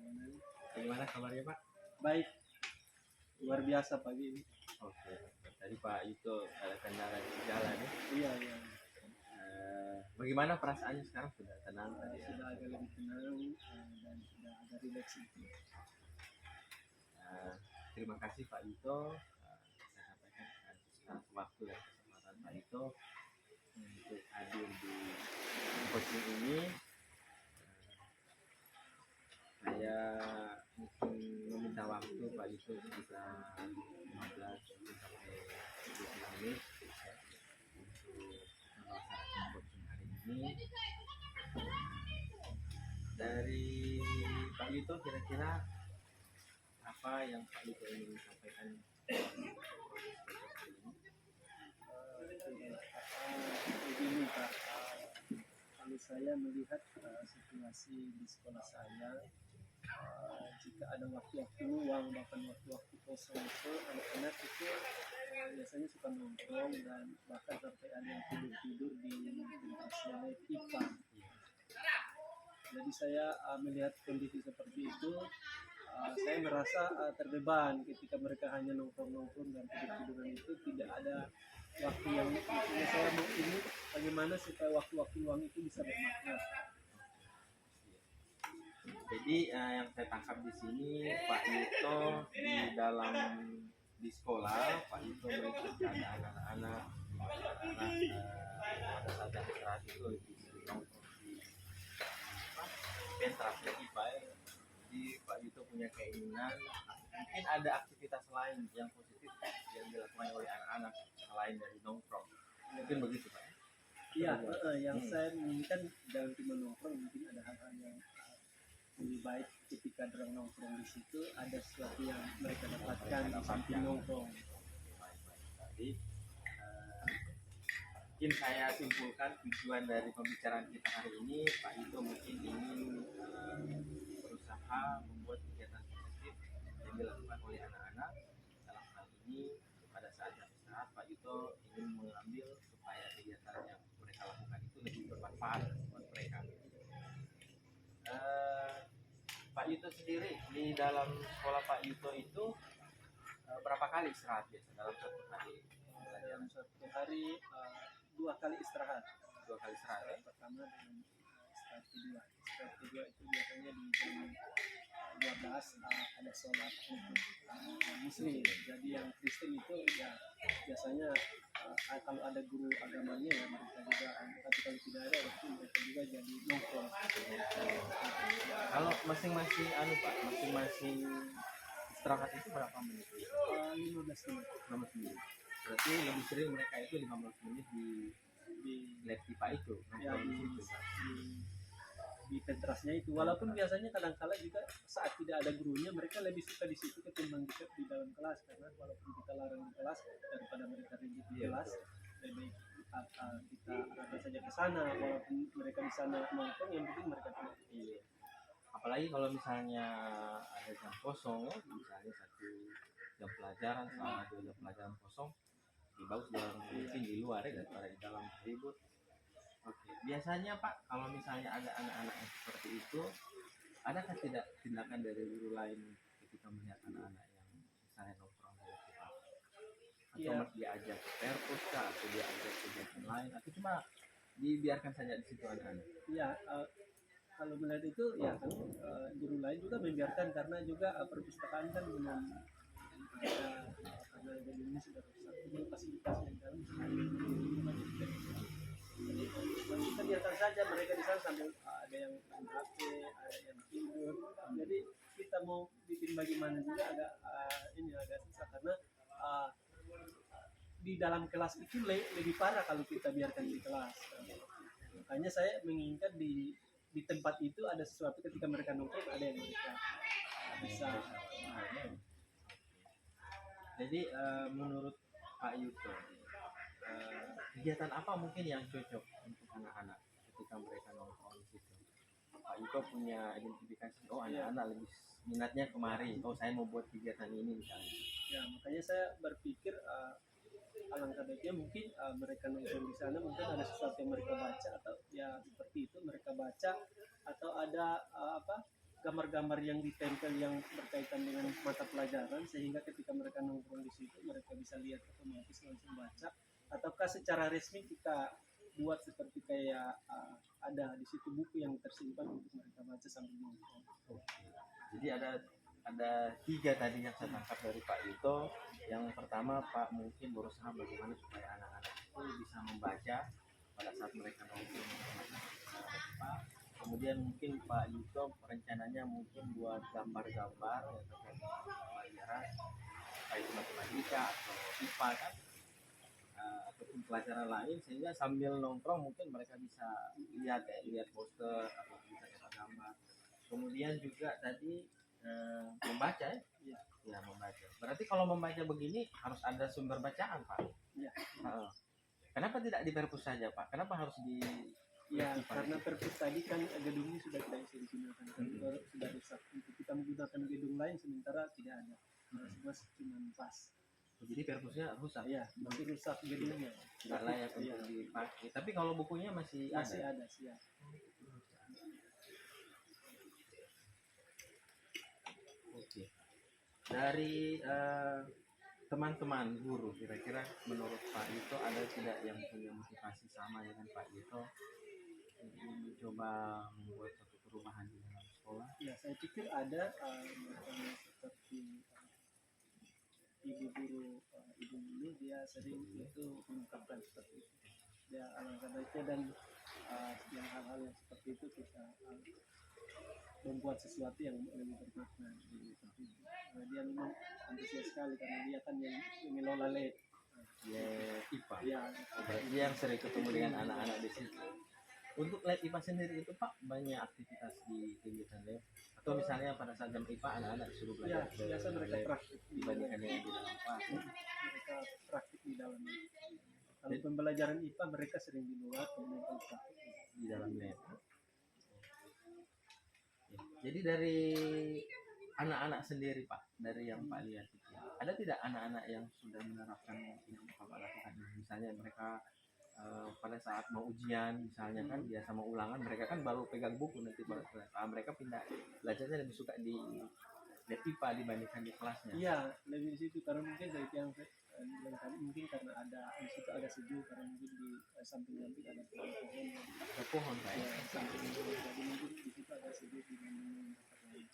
Benar. Gimana kabarnya Pak? Baik, luar biasa pagi ini. Oke. Tadi Pak itu ada kendala di jalan ya. Iya, iya. Bagaimana perasaannya sekarang? Sudah tenang tadi ya? Sudah agak lebih tenang dan sudah agak rileks itu. Terima kasih Pak Yuto. Saya sampaikan atas waktu dan kesempatan Pak Yuto untuk hadir di coaching ini. Saya mungkin meminta waktu Pak Yuto sekitar 15 sampai 20 menit ya, untuk melaksanakan coaching hari ini. Dari Pak Yuto kira-kira apa yang Pak Yuto ingin sampaikan Begini Pak, kalau saya melihat situasi di sekolah saya, jika ada waktu-waktu luang bahkan waktu-waktu kosong itu anak-anak itu biasanya suka nongkrong dan bahkan sampai ada yang tidur-tidur di pentas IPA. Jadi saya melihat kondisi seperti itu, saya merasa terbeban ketika mereka hanya nongkrong-nongkrong dan tidur-tiduran itu tidak ada waktu yang saya mau ini bagaimana supaya waktu-waktu luang itu bisa bermakna. Jadi yang saya tangkap di sini Pak Yuto di sekolah Pak Yuto melihat keadaan anak-anak pada saat yang istirahat itu lebih sering nongkrong di pentas IPA ya. Jadi Pak Yuto punya keinginan mungkin ada aktivitas lain yang positif yang dilakukan oleh anak-anak selain dari nongkrong. Mungkin begitu Pak. Iya, yang saya inginkan jangan cuma nongkrong, mungkin ada hal-hal yang lebih baik ketika dorong nongkrong di situ, ada sesuatu yang mereka dapatkan di samping nongkrong. Jadi mungkin saya simpulkan tujuan dari pembicaraan kita hari ini Pak Yuto mungkin ingin berusaha membuat kegiatan positif yang dilakukan oleh anak-anak. Dalam hal ini pada saat yang istirahat Pak Yuto ingin mengambil supaya kegiatan yang mereka lakukan itu lebih bermanfaat buat mereka. Pak Yuto sendiri di dalam sekolah Pak Yuto itu berapa kali istirahat biasa dalam satu hari? Dalam satu hari 2 kali istirahat. 2 kali istirahat ya? Pertama dengan istirahat kedua. Istirahat kedua itu biasanya di jam 12 ada sholat untuk muslim. Jadi yang Kristen itu ya biasanya kalau ada guru agamanya ya mereka juga, tapi kalau tidak ada itu mereka juga jadi nongkrong. Kalau masing-masing masing-masing istirahat itu berapa menit? 15 menit. 15 menit. Berarti lebih sering mereka itu 15 menit di lab IPA itu. Ya, di pentrasnya itu, walaupun biasanya kadang-kala juga saat tidak ada gurunya mereka lebih suka di situ ketimbang di dalam kelas, karena walaupun kita larang di kelas daripada mereka ribut di kelas, lebih kita arahkan saja ke sana, walaupun mereka di sana nongkrong yang penting mereka tidak. Iya. Apalagi kalau misalnya ada jam kosong ya, misalnya 1 jam pelajaran sama 2 jam pelajaran kosong, lebih bagus dalam mungkin di luar ya daripada di dalam ribut. Oke, biasanya Pak, kalau misalnya ada anak-anak yang seperti itu, adakah tidak tindakan dari guru lain ketika melihat anak-anak yang misalnya nongkrong di kita? Atau diajak ke perpus kah, atau diajak kegiatan lain, atau cuma dibiarkan saja di situ anak-anak? Iya, kalau melihat itu ya kan guru lain juga membiarkan, karena juga perpustakaan kan belum ada, karena ini sudah rusak, ini fasilitas yang dalam jadi kita biarkan saja mereka di sana sambil ada yang main HP, ada yang tidur. Jadi kita mau bikin bagaimana juga agak agak susah, karena di dalam kelas itu lebih parah kalau kita biarkan di kelas. Makanya saya menginginkan di tempat itu ada sesuatu ketika mereka nongkrong, ada yang mereka bisa. Jadi menurut Pak Yuto, kegiatan apa mungkin yang cocok untuk anak-anak ketika mereka nongkrong di situ? Pak Yuto punya identifikasi, anak-anak lebih minatnya kemari, saya mau buat kegiatan ini misalnya. Ya, makanya saya berpikir alangkah baiknya mungkin mereka nongkrong di sana, mungkin ada sesuatu yang mereka baca, atau ya seperti itu mereka baca, atau ada gambar-gambar yang ditempel yang berkaitan dengan mata pelajaran, sehingga ketika mereka nongkrong di situ mereka bisa lihat otomatis langsung baca. Ataukah secara resmi kita buat seperti kayak ada di situ buku yang tersimpan untuk mereka baca sambil nongkrong. Jadi ada 3 tadi yang saya tangkap dari Pak Yuto. Yang pertama, Pak mungkin berusaha bagaimana supaya anak-anak itu bisa membaca pada saat mereka nongkrong bersama Pak. Kemudian mungkin Pak Yuto rencananya mungkin buat gambar-gambar ya, terkait dengan pelajaran, baik itu matematika atau IPA kan, ataupun pelajaran lain, sehingga sambil nongkrong mungkin mereka bisa lihat poster atau bisa cetak gambar. Kemudian juga tadi membaca ya membaca. Berarti kalau membaca begini harus ada sumber bacaan, Pak. Ya. Kenapa tidak di perpus saja, Pak? Kenapa harus di Ya, karena perpus tadi kan gedungnya sudah tidak bisa digunakan, sudah rusak. Untuk kita menggunakan gedung lain sementara tidak ada. Semua cuma pas. Jadi perpusnya rusak. Ya, masih rusak gedungnya. Tidak layak untuk dipakai. Tapi kalau bukunya masih ada sih ya. Oke. Dari teman-teman guru, kira-kira menurut Pak Yuto ada tidak yang punya motivasi sama dengan Pak Yuto mencoba membuat satu perubahan di dalam sekolah? Ya, saya pikir ada seperti ibu guru ibu dulu, dia sering itu mengungkapkan seperti itu. Dia alangkah baiknya, dan yang hal-hal yang seperti itu kita membuat sesuatu yang lebih bermakna. Dia memang antusias sekali karena dia kan yang mengelola lab IPA. Ya, dia yang sering ketemu dengan anak-anak di situ. Untuk lab IPA sendiri itu Pak, banyak aktivitas di kegiatan lab, atau misalnya pada saat jam IPA anak-anak disuruh belajar biasa mereka praktik dibandingkan dengan di dalam kelas. Mereka praktik di dalam. Kalau pembelajaran IPA mereka sering di luar, kemudian praktik di dalam lab. Jadi dari anak-anak sendiri Pak, dari yang Pak lihat itu, ada tidak anak-anak yang sudah menerapkan yang Bapak lakukan? Misalnya mereka pada saat mau ujian misalnya kan biasa mau ulangan, mereka kan baru pegang buku, nanti baru mereka pindah belajarnya lebih suka di lab IPA dibandingkan di kelasnya. Iya, lebih di situ karena mungkin dari yang bilang tadi, mungkin karena ada di situ agak sejuk, karena mungkin di samping-samping ada pohon. Ada pohon Pak ya. Samping jadi mungkin di situ agak sejuk dibanding tempat lain.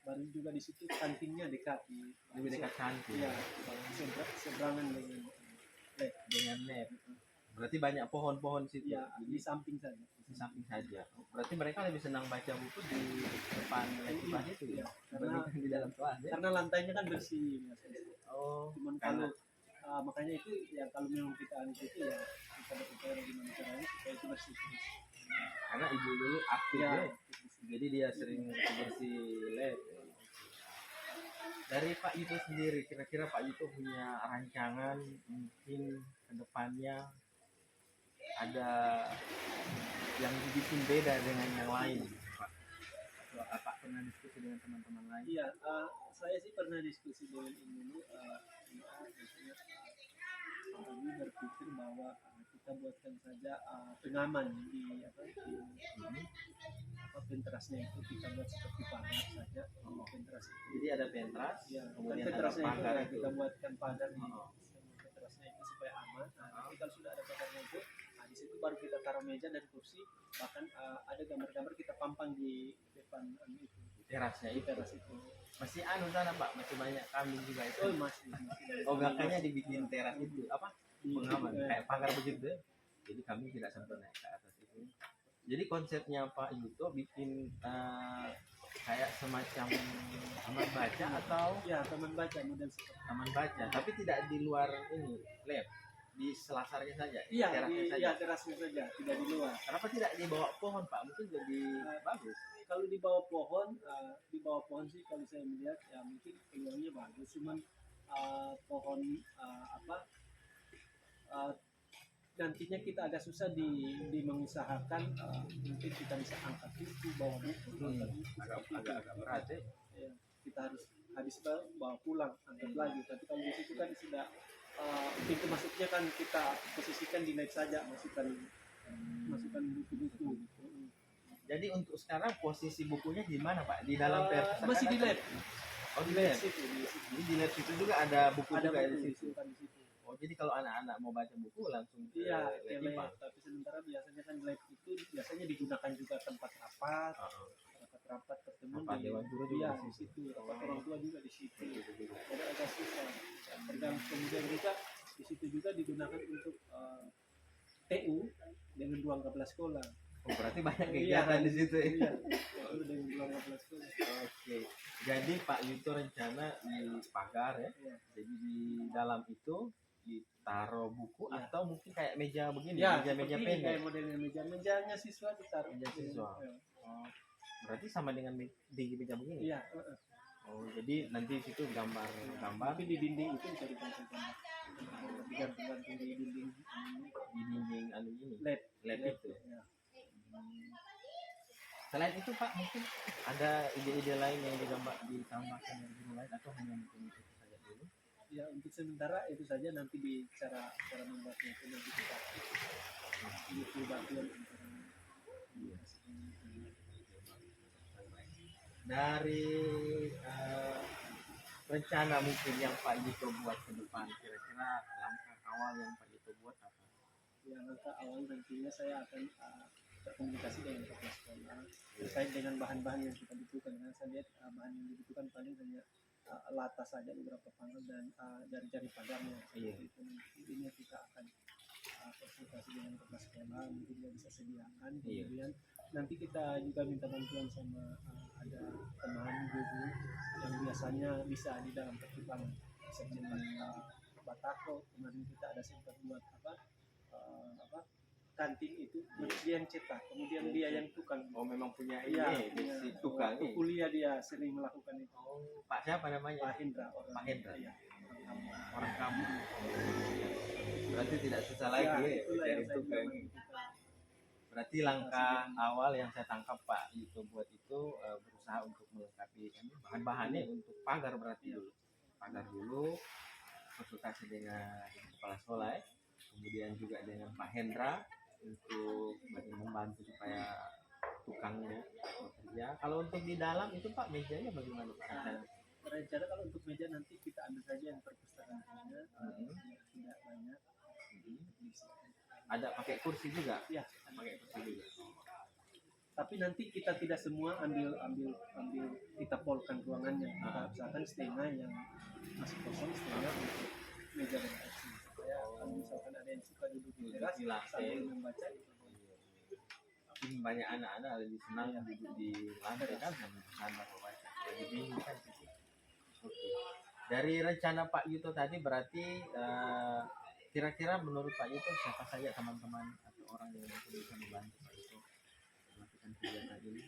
Baru juga di situ kantinnya dekat, lebih dekat kantin. Iya, seberangan dengan lab. Berarti banyak pohon-pohon situ. Ya, di samping saja. Di samping saja. Berarti mereka lebih senang baca buku di depan kelas itu ya, karena di dalam kelas ya. Karena lantainya kan bersih. Oh, cuman kalau makanya itu ya, kalau memang kita anu itu ya kita berpikir gimana caranya supaya itu bersih terus. Karena ibu dulu aktif ya. Jadi dia sering bersih lab. Dari Pak Yuto sendiri, kira-kira Pak Yuto punya rancangan mungkin ke depannya ada yang dibikin beda dengan yang lain, Pak? Atau apa pernah diskusi dengan teman-teman lain? Iya, saya sih pernah diskusi dengan ini kami berpikir bahwa kita buatkan saja pengaman di pentrasnya itu, kita buat seperti pagar saja. Pentras itu. Jadi ada pentras, ya, kemudian ada pentrasnya pagar itu, kita buatkan pagar di pentrasnya itu supaya aman. Nanti kalau sudah ada pagarnya itu, di situ baru kita taruh meja dan kursi, bahkan ada gambar-gambar kita pampang di depan itu. Terasnya itu. Teras itu. Masih sana Pak, masih banyak kambing juga itu. Oh, masih. Oh, makanya dibikin teras itu apa? Pengaman kayak pagar begitu. Jadi kami tidak sampai naik ke atas itu. Jadi konsepnya Pak Yuto bikin kayak semacam taman baca atau taman baca, model seperti taman baca, tapi tidak di luar ini lab, di selasarnya saja. Terasnya saja. Terasnya saja, tidak di luar. Kenapa tidak di bawah pohon Pak? Mungkin lebih bagus. Kalau di bawah pohon sih kalau saya melihat ya mungkin peluangnya bagus, cuman pohon nantinya kita agak susah di mengusahakan, mungkin kita bisa angkat buku, bawa buku, agak berat ya. Kita harus habis bawa pulang, angkat lagi. Tapi kalau di situ kan sudah pintu masuknya kan kita posisikan di naik saja, masukkan buku-buku gitu. Jadi untuk sekarang posisi bukunya di mana Pak? Di dalam perpustakaan? Masih di lab. Oh di lab. Situ, di situ. Jadi di lab situ juga ada buku Ada juga buku di situ. disimpan di situ. Oh jadi kalau anak-anak mau baca buku langsung ke Iya, lab ke IPA. lab. Tapi sementara biasanya kan lab itu biasanya digunakan juga tempat rapat, rapat pertemuan Rapat dewan guru juga iya, di di situ. situ. Rapat orang tua juga di situ. Gitu. Jadi agak susah. Tergantung kemudian juga di situ juga digunakan untuk TU dengan ruang kepala sekolah. Oh berarti banyak Iya, kegiatan di situ ya. Iya, TU dengan ruang kepala sekolah. Oke. Jadi Pak Yuto rencana di pagar ya. Iya. Jadi di dalam itu ditaruh buku Iya. atau mungkin kayak meja begini, Ya, meja-meja seperti ini pendek. kayak modelnya mejanya siswa ditaruh. Meja siswa. Iya. Oh, berarti sama dengan di meja begini. Iya, Oh, jadi nanti situ gambar-gambar tapi di dinding itu bisa dipasang gambar. Digantung-gantung di dinding di dinding anu ini, LED. LED itu. Ya. Selain itu Pak, mungkin ada ide-ide lain yang ditambahkan dari guru lain atau hanya mungkin itu saja dulu? Ya, untuk sementara itu saja, nanti di cara membuatnya itu nanti kita butuh bantuan antara Dari rencana mungkin yang Pak Yuto buat ke depan, kira-kira langkah awal yang Pak Yuto buat apa? ya, langkah awal nantinya saya akan berkomunikasi dengan kepala sekolah terkait dengan bahan-bahan yang kita butuhkan. Karena saya lihat bahan yang dibutuhkan paling hanya lata saja, beberapa panel dan jari-jari padamnya. Iya. Itu ini kita akan konsultasi dengan kepala sekolah, mungkin dia bisa sediakan. Iya. Kemudian nanti kita juga minta bantuan sama ada teman guru yang biasanya bisa di dalam pertukangan, bisa cetak batako. Kemarin kita ada sempat buat kantin itu, dia yang cetak, kemudian dia yang tukang. Oh memang punya Iya, ini si tukang waktu ini. kuliah dia sering melakukan itu. Oh, Pak siapa namanya? Pak Hendra, Pak Hendra. Iya, Orang kampung. Berarti tidak susah ya, lagi itulah dari yang saya tukang. bilang, kita Berarti langkah awal yang saya tangkap Pak Yuto buat itu berusaha untuk melengkapi bahan-bahannya untuk pagar berarti dulu. Pagar dulu, konsultasi dengan kepala sekolah ya. Kemudian juga dengan Pak Hendra untuk membantu supaya tukangnya bekerja. Kalau untuk di dalam itu Pak mejanya bagaimana Pak? berencana kalau untuk meja nanti kita ambil saja yang perpustakaannya, tidak banyak. Ada pakai kursi juga? Ya, Pakai kursi juga. tapi nanti kita tidak semua ambil kita polkan ruangannya. Kita usahakan setengah yang masih kosong, setengah untuk meja redaksi. Supaya kalau misalkan ada yang suka duduk di teras sambil membaca itu. Mungkin banyak anak-anak lebih senang duduk di lantai kan sama membaca. Lebih bingung kan gitu. Oke. Dari rencana Pak Yuto tadi berarti kira-kira menurut Pak Yuto siapa saja teman-teman atau orang yang mungkin bisa membantu Pak Yuto melakukan kegiatan ini?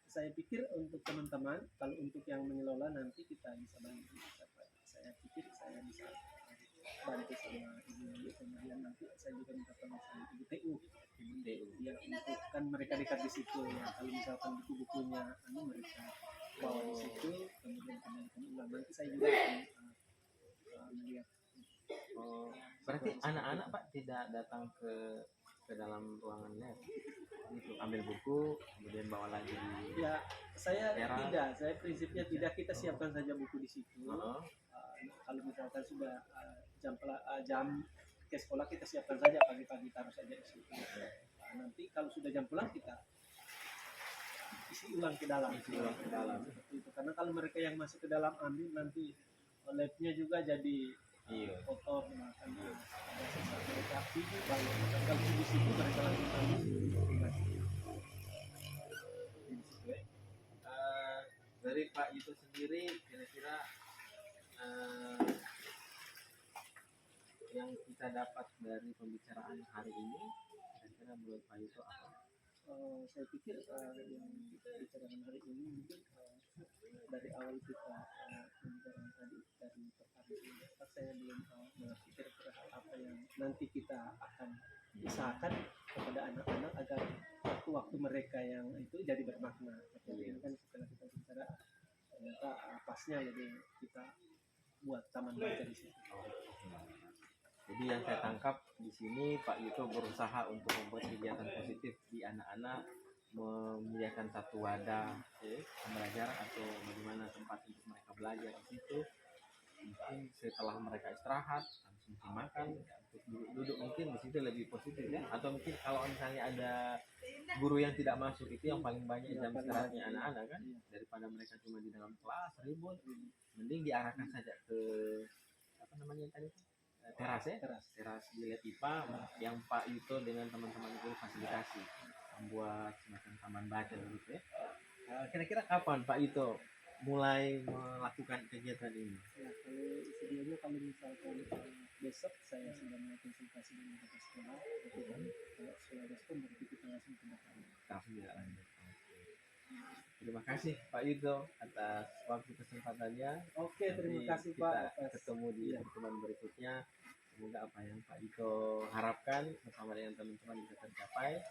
Saya pikir untuk teman-teman, kalau untuk yang mengelola nanti kita bisa bantu. Saya pikir saya bisa bantu sama ibu, kemudian nanti saya juga minta tolong sama ibu TU. Ya, untuk kan mereka dekat di situ ya. Kalau misalkan buku-bukunya mereka bawa di situ, kemudian ulang, nanti saya juga akan melihat. Oh, berarti anak-anak Pak tidak datang ke dalam ruangan lab itu ambil buku kemudian bawa lagi di Ya, saya teras. tidak, saya prinsipnya tidak, kita siapkan saja buku di situ. Kalau misalkan sudah jam ke sekolah, kita siapkan saja pagi-pagi, taruh saja di situ. Nanti kalau sudah jam pulang kita isi ulang ke dalam. Seperti itu. Karena kalau mereka yang masuk ke dalam ambil, nanti labnya juga jadi kotor, makan ada sisa mereka api. Kalau di situ mereka langsung ambil. Dari Pak Yuto sendiri kira-kira yang kita dapat dari pembicaraan hari ini kira-kira menurut Pak Yuto apa? Saya pikir yang kita bicarakan hari ini mungkin dari awal kita pembicaraan tadi dari pertama saya belum mengerti kira-kira hal apa yang nanti kita akan usahakan kepada anak-anak agar waktu mereka yang itu jadi bermakna. Jadi kan setelah kita bicara ternyata pasnya jadi kita buat taman baca di situ. Jadi yang saya tangkap di sini Pak Yuto berusaha untuk membuat kegiatan positif di anak-anak menyediakan satu wadah pembelajaran atau bagaimana tempat untuk mereka belajar di situ. Mungkin setelah mereka istirahat langsung makan, untuk duduk mungkin di situ lebih positif ya. Atau mungkin kalau misalnya ada guru yang tidak masuk, itu yang paling banyak jam istirahatnya anak-anak kan, daripada mereka cuma di dalam kelas ribut, mending diarahkan saja ke apa namanya tadi, teras ya, teras bilik IPA yang Pak Yuto dengan teman-teman itu fasilitasi membuat semacam taman baca gitu ya. Kira-kira kapan Pak Yuto mulai melakukan kegiatan ini? Ya, kalau sedianya kalau misalkan besok saya sudah mulai konsultasi dengan kepala sekolah, gitu kan. Kalau sekolah respon berarti kita langsung ke belakang. Langsung tidak lanjut. Terima kasih Pak Yuto atas waktu kesempatannya. Oke, terima kasih Kita Pak. ketemu di pertemuan berikutnya. Semoga apa yang Pak Yuto harapkan bersama dengan teman-teman bisa tercapai,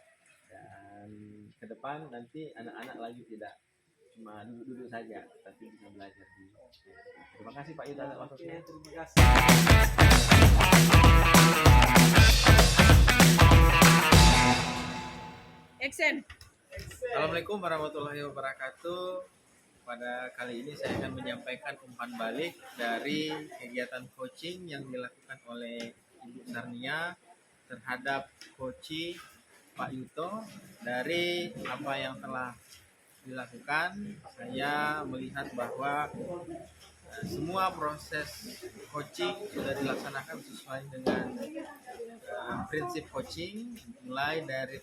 dan ke depan nanti anak-anak lagi tidak cuma duduk-duduk saja, tapi bisa belajar di. Terima kasih Pak Yuto atas waktunya. Terima kasih. Action. Assalamualaikum warahmatullahi wabarakatuh. Pada kali ini saya akan menyampaikan umpan balik dari kegiatan coaching yang dilakukan oleh Ibu Sarnia terhadap coach Pak Yuto. Dari apa yang telah dilakukan, saya melihat bahwa semua proses coaching sudah dilaksanakan sesuai dengan prinsip coaching, mulai dari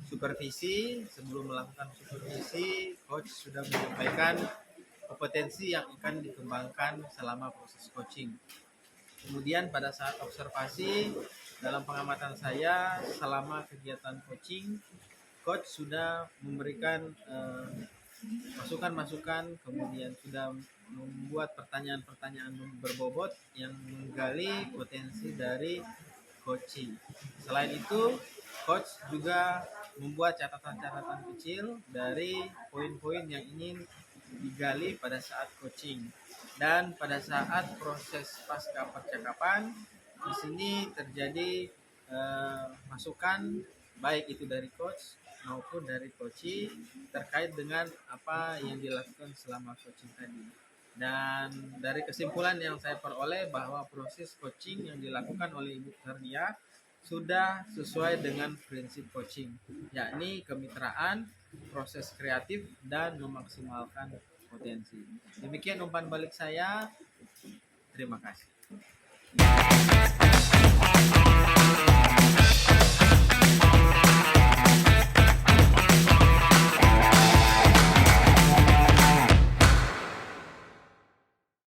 supervisi. Sebelum melakukan supervisi, coach sudah menyampaikan kompetensi yang akan dikembangkan selama proses coaching. Kemudian pada saat observasi, dalam pengamatan saya selama kegiatan coaching, coach sudah memberikan masukan-masukan, kemudian sudah membuat pertanyaan-pertanyaan berbobot yang menggali potensi dari coaching. Selain itu, coach juga membuat catatan-catatan kecil dari poin-poin yang ingin digali pada saat coaching. Dan pada saat proses pasca percakapan, di sini terjadi masukan baik itu dari coach maupun dari coachee terkait dengan apa yang dilakukan selama coaching tadi. Dan dari kesimpulan yang saya peroleh bahwa proses coaching yang dilakukan oleh Ibu Sarnia sudah sesuai dengan prinsip coaching, yakni kemitraan, proses kreatif, dan memaksimalkan potensi. Demikian umpan balik saya. Terima kasih.